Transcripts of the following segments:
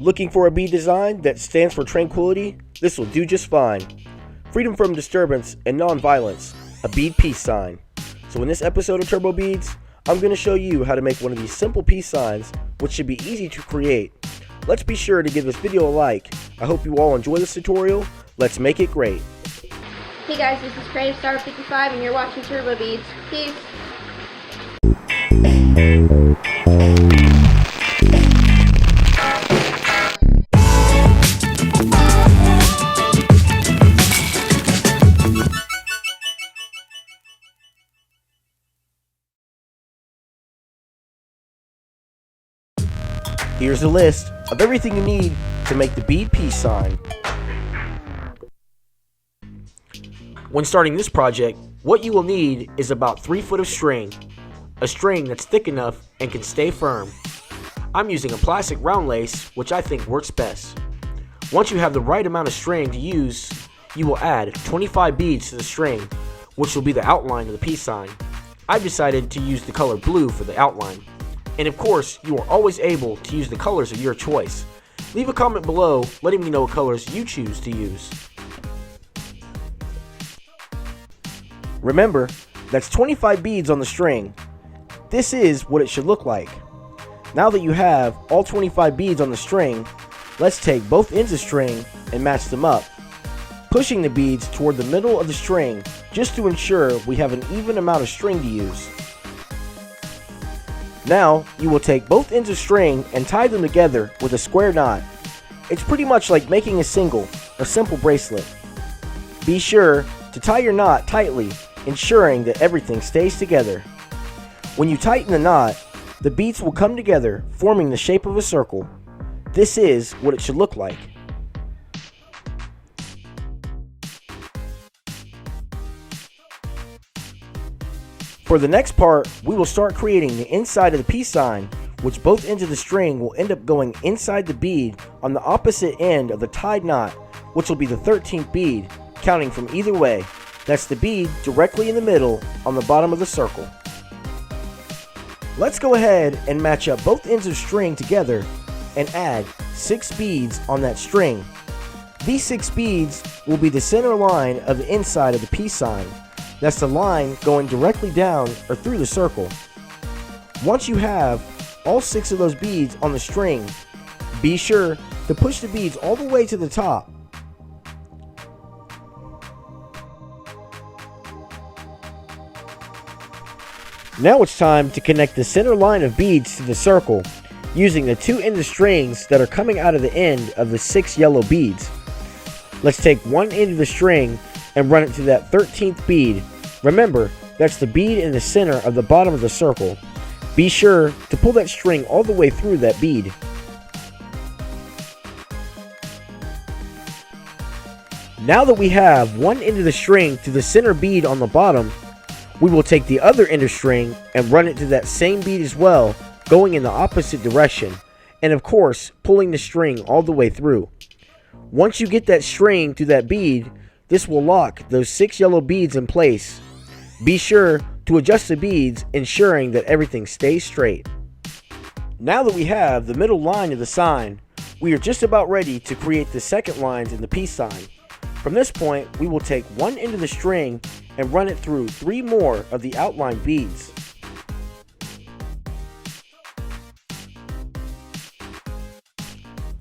Looking for a bead design that stands for tranquility? This will do just fine. Freedom from disturbance and non-violence, a bead peace sign. So in this episode of Turbo Beads, I'm going to show you how to make one of these simple peace signs, which should be easy to create. Let's be sure to give this video a like. I hope you all enjoy this tutorial. Let's make it great. Hey guys, this is Creative Star 55 and you're watching Turbo Beads. Peace. Here's a list of everything you need to make the bead peace sign. When starting this project, what you will need is about 3 foot of string, a string that's thick enough and can stay firm. I'm using a plastic round lace, which I think works best. Once you have the right amount of string to use, you will add 25 beads to the string, which will be the outline of the peace sign. I've decided to use the color blue for the outline. And of course, you are always able to use the colors of your choice. Leave a comment below letting me know what colors you choose to use. Remember, that's 25 beads on the string. This is what it should look like. Now that you have all 25 beads on the string, let's take both ends of string and match them up, pushing the beads toward the middle of the string just to ensure we have an even amount of string to use. Now, you will take both ends of string and tie them together with a square knot. It's pretty much like making a simple bracelet. Be sure to tie your knot tightly, ensuring that everything stays together. When you tighten the knot, the beads will come together, forming the shape of a circle. This is what it should look like. For the next part, we will start creating the inside of the peace sign, which both ends of the string will end up going inside the bead on the opposite end of the tied knot, which will be the 13th bead, counting from either way. That's the bead directly in the middle on the bottom of the circle. Let's go ahead and match up both ends of string together and add 6 beads on that string. These 6 beads will be the center line of the inside of the peace sign. That's the line going directly down or through the circle. Once you have all 6 of those beads on the string, be sure to push the beads all the way to the top. Now it's time to connect the center line of beads to the circle using the 2 ends of strings that are coming out of the end of the 6 yellow beads. Let's take one end of the string and run it to that 13th bead. Remember, that's the bead in the center of the bottom of the circle. Be sure to pull that string all the way through that bead. Now that we have one end of the string to the center bead on the bottom, we will take the other end of string and run it to that same bead as well, going in the opposite direction, and of course, pulling the string all the way through. Once you get that string to that bead, this will lock those 6 yellow beads in place. Be sure to adjust the beads, ensuring that everything stays straight. Now that we have the middle line of the sign, we are just about ready to create the second lines in the peace sign. From this point, we will take one end of the string and run it through 3 more of the outline beads.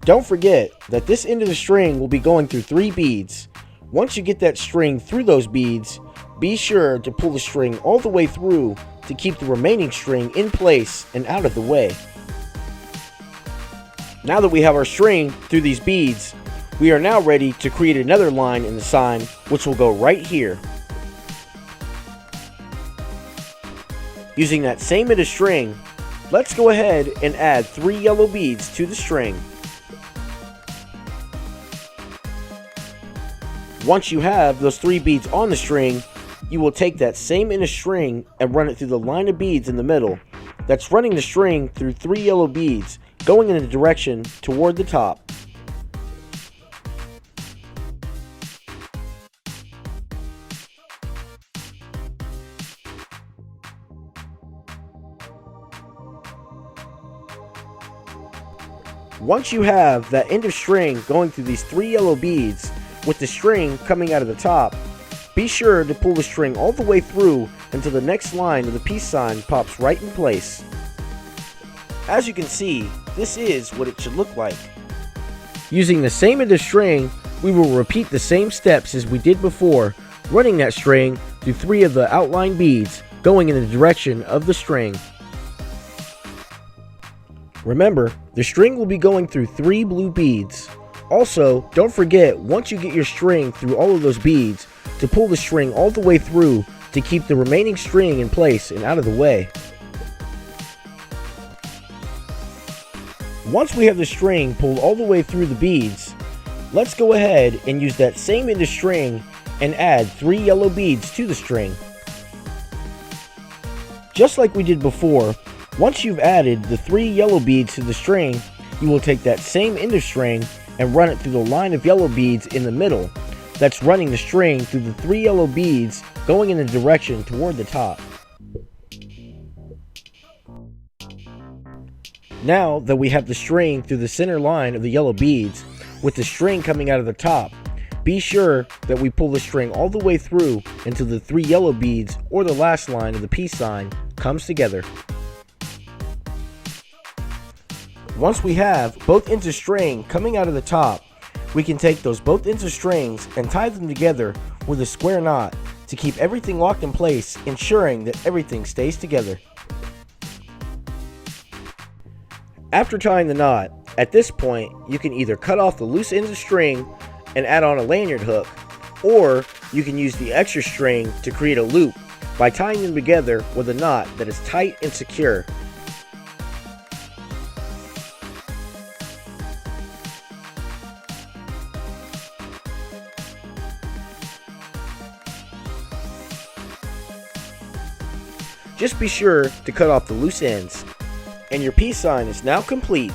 Don't forget that this end of the string will be going through 3 beads. Once you get that string through those beads, be sure to pull the string all the way through to keep the remaining string in place and out of the way. Now that we have our string through these beads, we are now ready to create another line in the sign, which will go right here. Using that same end of string, let's go ahead and add 3 yellow beads to the string. Once you have those 3 beads on the string, you will take that same end of string and run it through the line of beads in the middle. That's running the string through 3 yellow beads, going in the direction toward the top. Once you have that end of string going through these 3 yellow beads with the string coming out of the top, be sure to pull the string all the way through until the next line of the peace sign pops right in place. As you can see, this is what it should look like. Using the same end of string, we will repeat the same steps as we did before, running that string through 3 of the outline beads going in the direction of the string. Remember, the string will be going through 3 blue beads. Also, don't forget, once you get your string through all of those beads, to pull the string all the way through to keep the remaining string in place and out of the way. Once we have the string pulled all the way through the beads, let's go ahead and use that same end of string and add 3 yellow beads to the string. Just like we did before, once you've added the 3 yellow beads to the string, you will take that same end of string and run it through the line of yellow beads in the middle. That's running the string through the 3 yellow beads going in the direction toward the top. Now that we have the string through the center line of the yellow beads, with the string coming out of the top, be sure that we pull the string all the way through until the 3 yellow beads or the last line of the peace sign comes together. Once we have both ends of string coming out of the top, we can take those both ends of strings and tie them together with a square knot to keep everything locked in place, ensuring that everything stays together. After tying the knot, at this point you can either cut off the loose ends of string and add on a lanyard hook, or you can use the extra string to create a loop by tying them together with a knot that is tight and secure. Just be sure to cut off the loose ends. And your peace sign is now complete.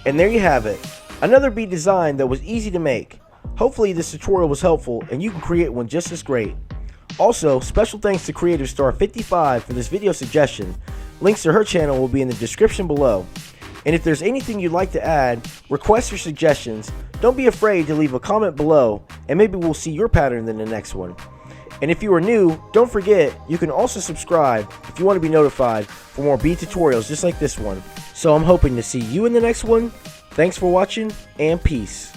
And there you have it. Another bead design that was easy to make. Hopefully this tutorial was helpful and you can create one just as great. Also, special thanks to Creative Star 55 for this video suggestion. Links to her channel will be in the description below. And if there's anything you'd like to add, requests or suggestions, don't be afraid to leave a comment below and maybe we'll see your pattern in the next one. And if you are new, don't forget, you can also subscribe if you want to be notified for more bead tutorials just like this one. So I'm hoping to see you in the next one. Thanks for watching, and peace.